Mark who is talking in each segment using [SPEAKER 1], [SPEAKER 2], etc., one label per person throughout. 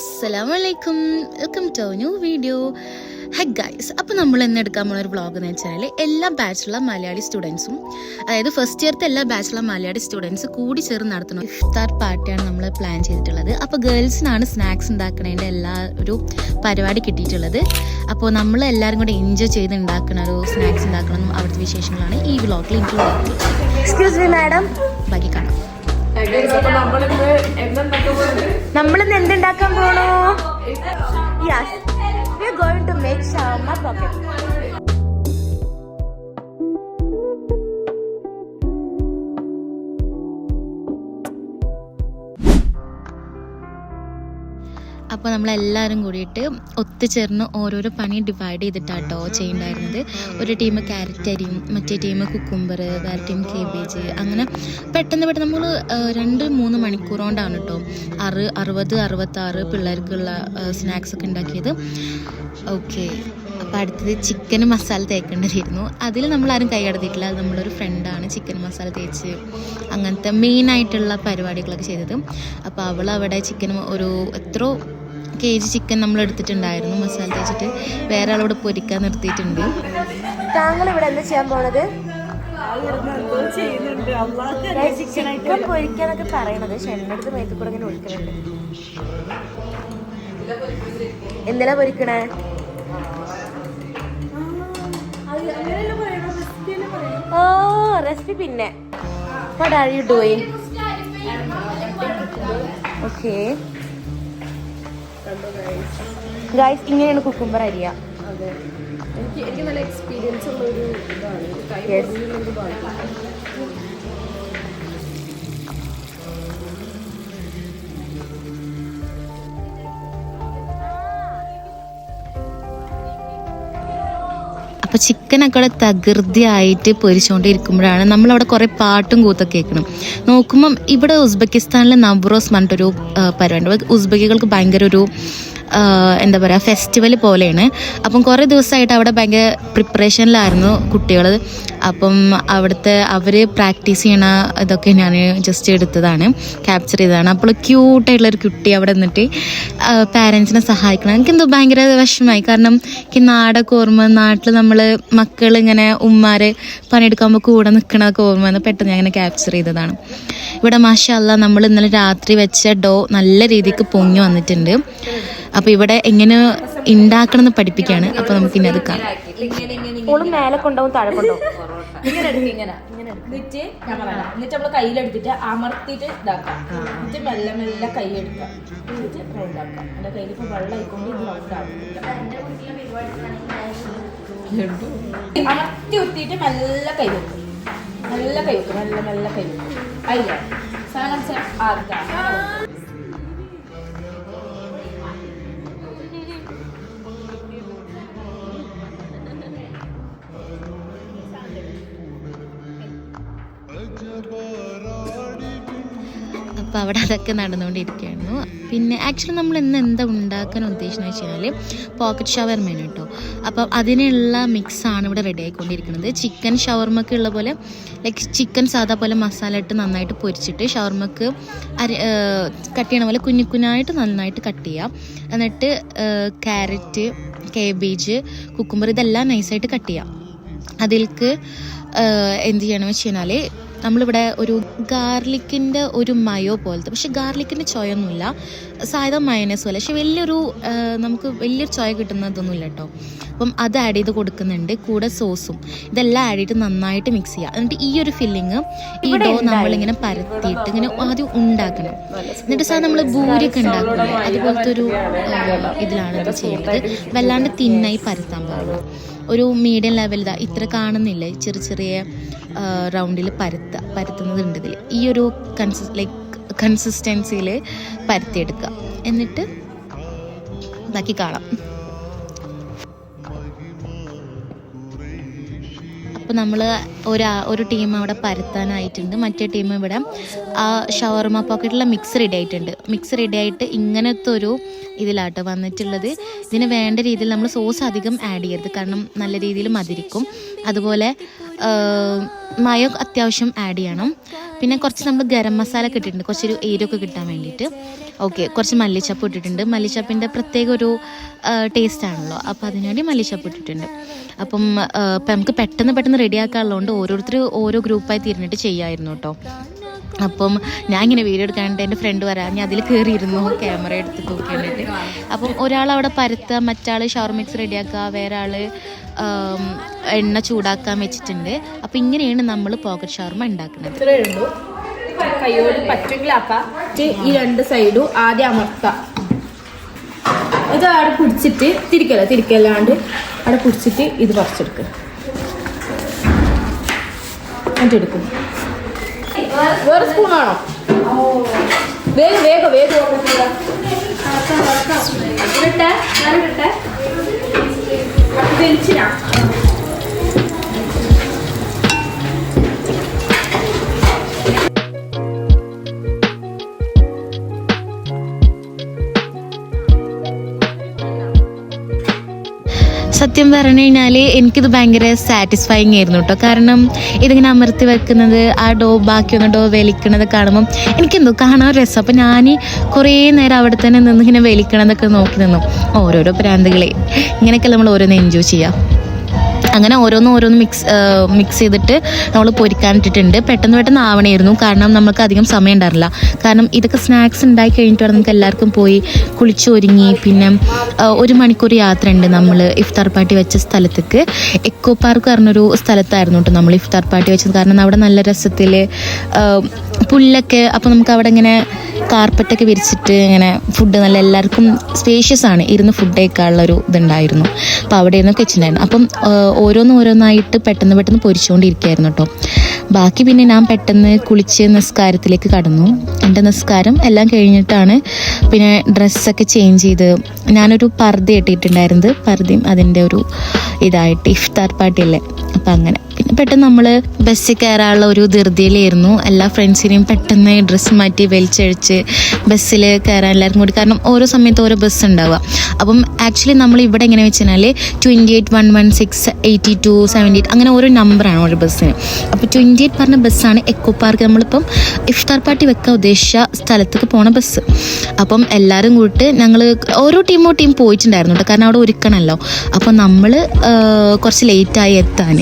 [SPEAKER 1] അസ്സലാമലൈക്കും, welcome to new video. Hi guys, അപ്പോൾ നമ്മൾ ഇന്ന് എടുക്കാൻ പോകുന്ന ഒരു വ്ളോഗ് എന്ന് വെച്ചാൽ എല്ലാ ബാച്ചിലുള്ള മലയാളി സ്റ്റുഡൻസും, അതായത് ഫസ്റ്റ് ഇയർത്തെ എല്ലാ ബാച്ചിലുള്ള മലയാളി സ്റ്റുഡൻസ് കൂടി ചേർന്ന് നടത്തുന്ന ഇഫ്താർ പാർട്ടിയാണ് നമ്മൾ പ്ലാൻ ചെയ്തിട്ടുള്ളത്. അപ്പോൾ ഗേൾസിനാണ് സ്നാക്സ് ഉണ്ടാക്കുന്നതിൻ്റെ ഒരു പരിപാടി കിട്ടിയിട്ടുള്ളത്. അപ്പോൾ നമ്മൾ എല്ലാവരും കൂടെ എൻജോയ് ചെയ്ത് ഉണ്ടാക്കുന്ന ഒരു സ്നാക്സ് ഉണ്ടാക്കണം, അവിടുത്തെ വിശേഷങ്ങളാണ് ഈ വ്ളോഗിൽ ഇൻക്ലൂഡ് ആക്കുന്നത്.
[SPEAKER 2] എക്സ്ക്യൂസ് മീ മാഡം,
[SPEAKER 1] ബാക്കി കാണാം.
[SPEAKER 2] നമ്മളിന്ന് എന്തുണ്ടാക്കാൻ പോണോ? Yes, we are going to make shawarma pocket.
[SPEAKER 1] അപ്പോൾ നമ്മളെല്ലാവരും കൂടിയിട്ട് ഒത്തുചേർന്ന് ഓരോരോ പണി ഡിവൈഡ് ചെയ്തിട്ടാട്ടോ ചെയ്യുന്നുണ്ടായിരുന്നത്. ഒരു ടീം ക്യാരറ്റ് അരിയും, മറ്റേ ടീം കുക്കുംബർ, വേറെ ടീം കേബേജ്, അങ്ങനെ പെട്ടെന്ന് നമ്മൾ 2-3 മണിക്കൂർ കൊണ്ടാണ് കേട്ടോ 66 പിള്ളേർക്കുള്ള സ്നാക്സൊക്കെ ഉണ്ടാക്കിയത്. ഓക്കെ, അപ്പോൾ അടുത്തത് ചിക്കൻ മസാല തേക്കേണ്ടതായിരുന്നു. അതിൽ നമ്മളാരും കൈ കടത്തിയിട്ടില്ല. അത് നമ്മളൊരു ഫ്രണ്ടാണ് ചിക്കൻ മസാല തേച്ച് അങ്ങനത്തെ മെയിനായിട്ടുള്ള പരിപാടികളൊക്കെ ചെയ്തത്. അപ്പോൾ അവൾ അവിടെ ചിക്കൻ ഒരു എത്രയോ kg ചിക്കൻ നമ്മൾ എടുത്തിട്ടുണ്ടായിരുന്നു മസാല തേച്ചിട്ട്. വേറെ ആളോട് പൊരിക്കാൻ നിർത്തിയിട്ടുണ്ട്.
[SPEAKER 2] താങ്കൾ ഇവിടെ എന്താ ചെയ്യാൻ പോണത്? ചിക്കൻ പൊരിക്കാന്നൊക്കെ പറയണത്, പക്ഷെ എണ്ണടുത്ത് മേത്ത് കൂടെ ഇങ്ങനെ ഒഴിക്കുന്നുണ്ട്. എന്തിനാ പൊരിക്കണേ? ഓ, റെസിപ്പി പിന്നെ. What are you doing? Okay. Guys, ഇങ്ങനെയാണ് കുക്കുംബർ അരിയ.
[SPEAKER 3] എനിക്ക് നല്ല എക്സ്പീരിയൻസ് ഉള്ള ഒരു ഇതാണ്.
[SPEAKER 1] അപ്പോൾ ചിക്കനൊക്കെ അവിടെ തകൃതിയായിട്ട് പൊരിച്ചുകൊണ്ടിരിക്കുമ്പോഴാണ് നമ്മളവിടെ കുറേ പാട്ടും കൂത്തൊക്കെ കേൾക്കണം. നോക്കുമ്പം ഇവിടെ ഉസ്ബെക്കിസ്ഥാനിലെ നവ്റോസ് പറഞ്ഞിട്ടൊരു പരിപാടി. ഉസ്ബെക്കികൾക്ക് ഭയങ്കര ഒരു എന്താ പറയുക, ഫെസ്റ്റിവൽ പോലെയാണ്. അപ്പം കുറേ ദിവസമായിട്ട് അവിടെ ഭയങ്കര പ്രിപ്പറേഷനിലായിരുന്നു കുട്ടികൾ. അപ്പം അവിടുത്തെ അവർ പ്രാക്ടീസ് ചെയ്യണ ഇതൊക്കെ ഞാൻ ജസ്റ്റ് എടുത്തതാണ്, ക്യാപ്ചർ ചെയ്തതാണ്. അപ്പോൾ ക്യൂട്ടായിട്ടുള്ളൊരു കുട്ടി അവിടെ നിന്നിട്ട് പാരൻസിനെ സഹായിക്കണം. എനിക്കെന്തോ ഭയങ്കര വിഷമമായി. കാരണം എനിക്ക് നാടൊക്കെ ഓർമ്മ, നാട്ടിൽ നമ്മൾ മക്കളിങ്ങനെ ഉമ്മാർ പണിയെടുക്കുമ്പോൾ കൂടെ നിൽക്കണതൊക്കെ ഓർമ്മ വന്ന് പെട്ടെന്ന് ഞാൻ അങ്ങനെ ക്യാപ്ചർ ചെയ്തതാണ്. ഇവിടെ മാഷാ അല്ലാഹ് നമ്മൾ ഇന്നലെ രാത്രി വെച്ച ഡോ നല്ല രീതിക്ക് പൊങ്ങി വന്നിട്ടുണ്ട്. അപ്പോൾ ഇവിടെ എങ്ങനെ ഉണ്ടാക്കണമെന്ന് പഠിപ്പിക്കുകയാണ്. അപ്പോൾ നമുക്ക് ഇനി അത് കാണാം.
[SPEAKER 2] മേലെ കൊണ്ടാവും, താഴെ കൊണ്ടാവും.
[SPEAKER 3] എന്നിട്ട് നമ്മള് കയ്യിലെടുത്തിട്ട് അമർത്തിട്ട് ഇതാക്കാം. എന്നിട്ട് മെല്ലെ മെല്ലെ കൈ എടുക്കാം. എന്നിട്ട് റൗണ്ട് ആക്കാം. എന്റെ കയ്യിൽ ഇപ്പൊ വെള്ളം ആയിക്കൊണ്ട് ഇത് റൗണ്ട് ആക്കില്ല. അമർത്തി ഒത്തിയിട്ട് മെല്ലെ കൈ വെക്കും. മെല്ലെ കൈ വെക്കും. മെല്ലെ കൈ വെക്കും. അയ്യ സാധനം
[SPEAKER 1] അപ്പോൾ അവിടെ അതൊക്കെ നടന്നുകൊണ്ടിരിക്കുകയായിരുന്നു. പിന്നെ ആക്ച്വലി നമ്മൾ ഇന്ന് എന്താ ഉണ്ടാക്കാൻ ഉദ്ദേശിച്ചെന്ന് വെച്ച് കഴിഞ്ഞാൽ പോക്കറ്റ് ഷവർമയാണ് കേട്ടോ. അപ്പം അതിനുള്ള മിക്സാണ് ഇവിടെ റെഡി ആയിക്കൊണ്ടിരിക്കുന്നത്. ചിക്കൻ ഷവർമക്ക് ഉള്ള പോലെ ലൈക്ക് ചിക്കൻ സാധാ പോലെ മസാല ഇട്ട് നന്നായിട്ട് പൊരിച്ചിട്ട് ഷവർമക്ക് കട്ട് ചെയ്യണ പോലെ കുഞ്ഞായിട്ട് നന്നായിട്ട് കട്ട് ചെയ്യാം. എന്നിട്ട് ക്യാരറ്റ്, കേബേജ്, കുക്കുംബർ ഇതെല്ലാം നൈസായിട്ട് കട്ട് ചെയ്യാം. അതിലേക്ക് എന്ത് ചെയ്യണമെന്ന് വെച്ച് കഴിഞ്ഞാൽ നമ്മളിവിടെ ഒരു ഗാർലിക്കിൻ്റെ ഒരു മയോ പോലത്തെ, പക്ഷെ ഗാർലിക്കിൻ്റെ ചോയൊന്നുമില്ല, സാധാ മയോനൈസ് പോലെ, പക്ഷെ നമുക്ക് വലിയൊരു ചോയ കിട്ടുന്നതൊന്നുമില്ല കേട്ടോ. അപ്പം അത് ആഡ് ചെയ്ത് കൊടുക്കുന്നുണ്ട്. കൂടെ സോസും ഇതെല്ലാം ആഡ് ചെയ്തിട്ട് നന്നായിട്ട് മിക്സ് ചെയ്യുക. എന്നിട്ട് ഈ ഒരു ഫില്ലിങ് ഈ ഡോ നമ്മളിങ്ങനെ പരത്തിയിട്ട് ഇങ്ങനെ ആദ്യം ഉണ്ടാക്കണം. എന്നിട്ട് സാർ നമ്മൾ ഭൂരിയൊക്കെ ഉണ്ടാക്കുന്നത് അതുപോലത്തെ ഒരു ഇതിലാണ് ഇത് ചെയ്യേണ്ടത്. വല്ലാണ്ട് തിന്നായി പരത്താൻ പാടില്ല. ഒരു മീഡിയം ലെവൽ ഇത്ര കാണുന്നില്ല, ചെറിയ റൗണ്ടിൽ പരത്തുന്നതുണ്ട് ഇതിൽ. ഈ ഒരു കൺസിസ്റ്റൻസിയിൽ പരത്തിയെടുക്കുക. എന്നിട്ട് ബാക്കി കാണാം. അപ്പോൾ നമ്മൾ ഒരു ടീം അവിടെ പരത്താനായിട്ടുണ്ട്, മറ്റേ ടീം ഇവിടെ ആ ഷവർമ പോക്കറ്റിലുള്ള മിക്സ് റെഡി ആയിട്ടുണ്ട്. മിക്സ് റെഡി ആയിട്ട് ഇങ്ങനത്തെ ഒരു ഇതിലാട്ടോ വന്നിട്ടുള്ളത്. ഇതിന് വേണ്ട രീതിയിൽ നമ്മൾ സോസ് അധികം ആഡ് ചെയ്യരുത്, കാരണം നല്ല രീതിയിൽ മധുരിക്കും. അതുപോലെ മയോ അത്യാവശ്യം ആഡ് ചെയ്യണം. പിന്നെ കുറച്ച് നമ്മൾ ഗരം മസാല ഇട്ടിട്ടുണ്ട്, കുറച്ചൊരു എരിവൊക്കെ കിട്ടാൻ വേണ്ടിയിട്ട്. ഓക്കെ, കുറച്ച് മല്ലിച്ചപ്പ് ഇട്ടിട്ടുണ്ട്. മല്ലിച്ചപ്പിൻ്റെ പ്രത്യേക ഒരു ടേസ്റ്റ് ആണല്ലോ, അപ്പോൾ അതിനുവേണ്ടി മല്ലിച്ചപ്പ് ഇട്ടിട്ടുണ്ട്. അപ്പം ഇപ്പം നമുക്ക് പെട്ടെന്ന് റെഡിയാക്കാനുള്ളതുകൊണ്ട് ഓരോരുത്തർ ഓരോ ഗ്രൂപ്പായി തിരിഞ്ഞിട്ട് ചെയ്യാമായിരുന്നു കേട്ടോ. അപ്പം ഞാൻ ഇങ്ങനെ വീഡിയോ എടുക്കാനായിട്ട് എൻ്റെ ഫ്രണ്ട് വരാൻ ഞാൻ അതിൽ കയറിയിരുന്നു ക്യാമറ എടുത്ത് തൂക്കി വേണ്ടിയിട്ട്. അപ്പം ഒരാൾ അവിടെ പരത്തുക, മറ്റാൾ ഷവർ മിക്സ് റെഡിയാക്കുക, വേറെ ആൾ എണ്ണ ചൂടാക്കാൻ വെച്ചിട്ടുണ്ട്. അപ്പം ഇങ്ങനെയാണ് നമ്മൾ പോക്കറ്റ് ഷവർമ ഉണ്ടാക്കുന്നത്.
[SPEAKER 3] ഇത്രയേ ഉള്ളൂ. കൈയോട് പറ്റുമെങ്കിൽ ആക്കാം. ഈ രണ്ട് സൈഡും ആദ്യം അമർത്താം. ഇത് അവിടെ പിടിച്ചിട്ട് തിരിക്കല്ലാണ്ട് അവിടെ പിടിച്ചിട്ട് ഇത് പറിച്ചെടുക്കുക. എന്നിട്ട് എടുക്കും. വേറെ സ്പൂണാണോ? വേഗം വലിച്ചിനാ.
[SPEAKER 1] സത്യം പറഞ്ഞു കഴിഞ്ഞാൽ എനിക്കിത് ഭയങ്കര സാറ്റിസ്ഫൈങ് ആയിരുന്നു കേട്ടോ. കാരണം ഇതിങ്ങനെ അമർത്തി വെക്കുന്നത്, ആ ബാക്കി വന്ന വലിക്കണത് കാണുമ്പം എനിക്കെന്തോ കാണാൻ രസം. അപ്പം ഞാൻ കുറേ നേരം അവിടെ തന്നെ നിന്ന് ഇങ്ങനെ വലിക്കണതൊക്കെ നോക്കി നിന്നു. ഓരോരോ പ്രാന്തുകളെ ഇങ്ങനെയൊക്കെ നമ്മൾ ഓരോന്ന് എൻജോയ് ചെയ്യാം. അങ്ങനെ ഓരോന്ന് മിക്സ് ചെയ്തിട്ട് നമ്മൾ പൊരിക്കാനിട്ടിട്ടുണ്ട്. പെട്ടെന്ന് ആവണമായിരുന്നു, കാരണം നമുക്ക് അധികം സമയം ഉണ്ടായിരുന്നില്ല. കാരണം ഇതൊക്കെ സ്നാക്സ് ഉണ്ടായി കഴിഞ്ഞിട്ട് നമുക്ക് എല്ലാവർക്കും പോയി കുളിച്ചൊരുങ്ങി. പിന്നെ 1 മണിക്കൂർ യാത്ര ഉണ്ട് നമ്മൾ ഇഫ്താർ പാർട്ടി വെച്ച സ്ഥലത്തേക്ക്. എക്കോ പാർക്ക് പറഞ്ഞൊരു സ്ഥലത്തായിരുന്നു കേട്ടോ നമ്മൾ ഇഫ്താർ പാർട്ടി വെച്ചത്. കാരണം അവിടെ നല്ല രസത്തിൽ പുല്ലൊക്കെ, അപ്പോൾ നമുക്ക് അവിടെ ഇങ്ങനെ കാർപ്പറ്റൊക്കെ വിരിച്ചിട്ട് ഇങ്ങനെ ഫുഡ് നല്ല എല്ലാവർക്കും സ്പേഷ്യസ് ആണ്, ഇരുന്ന് ഫുഡ് കഴിക്കാനുള്ളൊരു ഇതുണ്ടായിരുന്നു. അപ്പോൾ അവിടെ ഇരുന്നൊക്കെ വെച്ചിട്ടുണ്ടായിരുന്നു. അപ്പം ഓരോന്നായിട്ട് പെട്ടെന്ന് പൊരിച്ചുകൊണ്ടിരിക്കുകയായിരുന്നു കേട്ടോ. ബാക്കി പിന്നെ ഞാൻ പെട്ടെന്ന് കുളിച്ച് നിസ്കാരത്തിലേക്ക് കടന്നു. എൻ്റെ നിസ്കാരം എല്ലാം കഴിഞ്ഞിട്ടാണ് പിന്നെ ഡ്രസ്സൊക്കെ ചേഞ്ച് ചെയ്ത് ഞാനൊരു പർദ്ദ ഇട്ടിട്ടുണ്ടായിരുന്നത്. പർദ്ദയും അതിൻ്റെ ഒരു ഇതായിട്ട് ഇഫ്താർ പാർട്ടിയല്ലേ, അപ്പം അങ്ങനെ പിന്നെ പെട്ടെന്ന് നമ്മൾ ബസ്സിൽ കയറാനുള്ള ഒരു ധൃതിയിലായിരുന്നു. എല്ലാ ഫ്രണ്ട്സിനെയും പെട്ടെന്ന് ഡ്രസ്സ് മാറ്റി വലിച്ചഴിച്ച് ബസ്സിൽ കയറാൻ എല്ലാവർക്കും കൂടി. കാരണം ഓരോ സമയത്ത് ഓരോ ബസ് ഉണ്ടാവുക. അപ്പം ആക്ച്വലി നമ്മൾ ഇവിടെ എങ്ങനെ വെച്ച് കഴിഞ്ഞാൽ 28, 116, 82, 78 അങ്ങനെ ഓരോ നമ്പറാണ് ഓരോ ബസ്സിന്. അപ്പോൾ 28 പറഞ്ഞ ബസ്സാണ് എക്കോ പാർക്ക് നമ്മളിപ്പം ഇഫ്താർ പാർട്ടി വെക്കാൻ ഉദ്ദേശിച്ച സ്ഥലത്തേക്ക് പോണ ബസ്. അപ്പം എല്ലാവരും കൂടിയിട്ട് ഞങ്ങൾ ഓരോ ടീം പോയിട്ടുണ്ടായിരുന്നു കേട്ടോ. കാരണം അവിടെ ഒരുക്കണമല്ലോ. അപ്പം നമ്മൾ കുറച്ച് ലേറ്റായി എത്താൻ,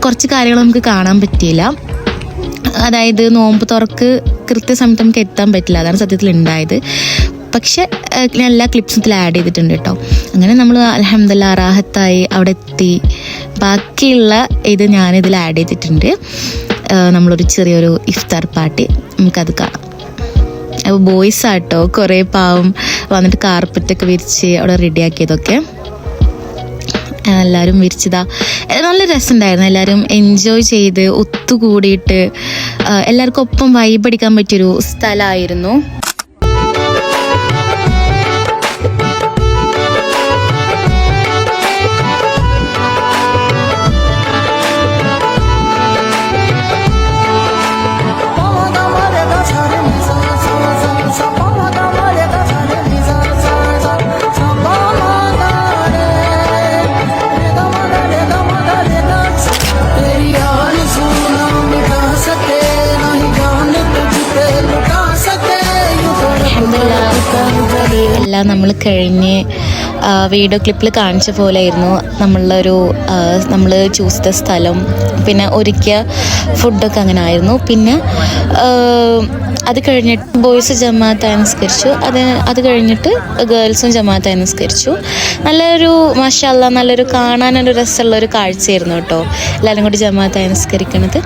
[SPEAKER 1] കുറച്ച് കാര്യങ്ങൾ നമുക്ക് കാണാൻ പറ്റിയില്ല. അതായത് നോമ്പ് തുറക്ക് കൃത്യസമയത്ത് നമുക്ക് എത്താൻ പറ്റില്ല, അതാണ് സത്യത്തിൽ ഉണ്ടായത്. പക്ഷെ ഞാൻ എല്ലാ ക്ലിപ്സും ഇതിൽ ആഡ് ചെയ്തിട്ടുണ്ട് കേട്ടോ. അങ്ങനെ നമ്മൾ അൽഹംദുലില്ലാ റാഹത്തായി അവിടെ എത്തി. ബാക്കിയുള്ള ഇത് ഞാനിതിൽ ആഡ് ചെയ്തിട്ടുണ്ട്. നമ്മളൊരു ചെറിയൊരു ഇഫ്താർ പാർട്ടി, നമുക്കത് കാണാം. അപ്പോൾ ബോയ്സ് ആട്ടോ കുറേ പാവം വന്നിട്ട് കാർപ്പറ്റൊക്കെ വിരിച്ച് അവിടെ റെഡിയാക്കിയതൊക്കെ എല്ലാവരും വിരിച്ചതാ. നല്ല രസമുണ്ടായിരുന്നു. എല്ലാവരും എൻജോയ് ചെയ്ത് ഒത്തുകൂടിയിട്ട് എല്ലാവർക്കും ഒപ്പം വൈബ് അടിക്കാൻ പറ്റിയൊരു സ്ഥലമായിരുന്നു. എല്ലാം നമ്മൾ കഴിഞ്ഞ് വീഡിയോ ക്ലിപ്പിൽ കാണിച്ച പോലെ ആയിരുന്നു നമ്മൾ ചൂസ് ചെയ്ത സ്ഥലം, പിന്നെ ഒരുക്കിയ ഫുഡൊക്കെ അങ്ങനെ ആയിരുന്നു. പിന്നെ അത് കഴിഞ്ഞിട്ട് ബോയ്സ് ജമാഅത്തായി നിസ്കരിച്ചു. അത് കഴിഞ്ഞിട്ട് ഗേൾസും ജമാഅത്തായി നിസ്കരിച്ചു. നല്ലൊരു മാഷാ അല്ലാ നല്ലൊരു കാണാനൊരു രസമുള്ളൊരു കാഴ്ചയായിരുന്നു കേട്ടോ, എല്ലാവരും കൂടി ജമാഅത്തായി നിസ്കരിക്കണത്.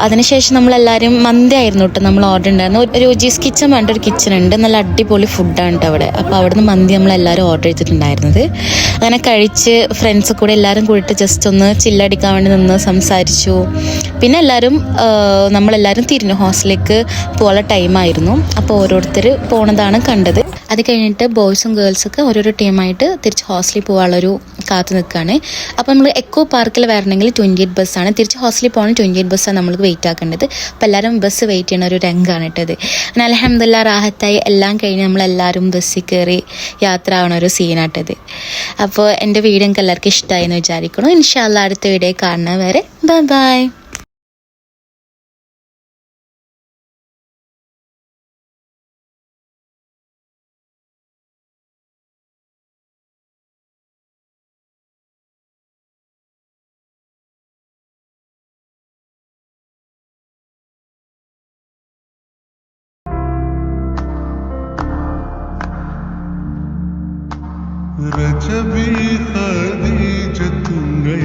[SPEAKER 1] അതിനുശേഷം നമ്മളെല്ലാവരും മന്തി ആയിരുന്നു കേട്ടോ നമ്മൾ ഓർഡർ ഉണ്ടായിരുന്നു. ഒരു രോജീസ് കിച്ചൺ പറഞ്ഞിട്ട് ഒരു കിച്ചൺ ഉണ്ട്, നല്ല അടിപൊളി ഫുഡാണ് കേട്ടോ അവിടെ. അപ്പോൾ അവിടുന്ന് മന്തി നമ്മളെല്ലാവരും ഓർഡർ ചെയ്തിട്ടുണ്ടായിരുന്നത്. അങ്ങനെ കഴിച്ച് ഫ്രണ്ട്സ് കൂടെ എല്ലാവരും കൂടിയിട്ട് ജസ്റ്റ് ഒന്ന് ചില്ലടിക്കാൻ വേണ്ടി നിന്ന് സംസാരിച്ചു. പിന്നെ നമ്മളെല്ലാവരും തിരിഞ്ഞു. ഹോസ്റ്റലിലേക്ക് പോകാനുള്ള ടൈമായിരുന്നു. അപ്പോൾ ഓരോരുത്തർ പോണതാണ് കണ്ടത്. അത് കഴിഞ്ഞിട്ട് ബോയ്സും ഗേൾസൊക്കെ ഓരോരോ ടീമായിട്ട് തിരിച്ച് ഹോസ്റ്റലിൽ പോകാനുള്ളൊരു കാത്തു നിൽക്കുകയാണ്. അപ്പോൾ നമ്മൾ എക്കോ പാർക്കിൽ വരണമെങ്കിൽ 28 ബസ്സാണ്, തിരിച്ച് ഹോസ്റ്റലിൽ പോകണം 28 ബസ്സാണ് നമ്മൾക്ക് വെയിറ്റ് ആക്കേണ്ടത്. അപ്പോൾ എല്ലാവരും ബസ് വെയിറ്റ് ചെയ്യുന്ന ഒരു രംഗമാണ് കേട്ടത്. അങ്ങനെ അൽഹംദുലില്ലാ റാഹത്തായി എല്ലാം കഴിഞ്ഞ് നമ്മളെല്ലാവരും ബസ്സിൽ കയറി യാത്ര ആവണ ഒരു സീനാട്ടത്. അപ്പോൾ എൻ്റെ വീഡിയോ നിങ്ങൾക്ക് എല്ലാവർക്കും ഇഷ്ടമായി എന്ന് വിചാരിക്കണം. ഇൻഷാ അല്ലാ അടുത്ത വീഡിയോ കാണുന്നത് വരെ ബൈ.
[SPEAKER 4] രജബി ഖദീജത്തുങ്ങൾ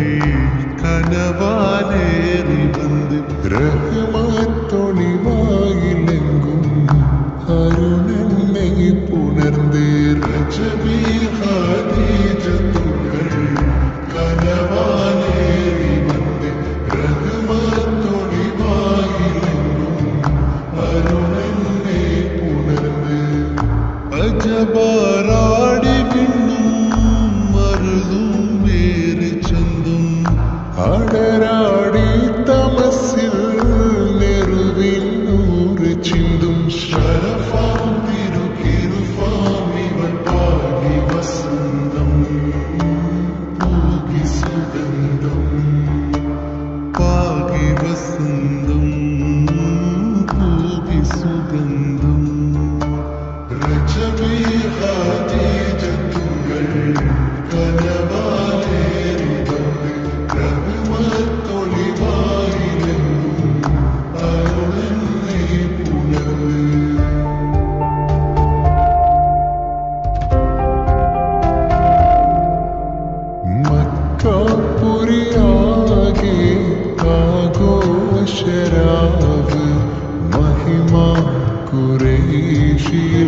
[SPEAKER 4] കനവാലേറി വന്ന് റഹ്മത്തൊളിവായിലെങ്കും അരുണെന്നെ പുണർന്ന് രജബി ഖദീജത്തുങ്ങൾ കനവാലേറി വന്ന് റഹ്മത്തൊളിവായിലെങ്കും അരുണെന്നെ പുണർന്ന് അജബാരാടി അടരാടി തമസിൽ നെറുവിന്നൂറ് ചിന്തും ശരഫാം തിരുകിരുഫാമിവൾ പാകി വസന്തം പൂകി സുഗന്ധം പാകി വസന്തം പൂകി സുഗന്ധം രജബി ഖദീജത്തുകൾ കനവാലേറി വന്ന് റഹ്മത്തൊളിവായിലെങ്കും അരുണെന്നെ പുണർന്ന് മക്കാപുരിയാകെ ആഘോഷരാവ് മഹിമ ഖുറൈശിൽ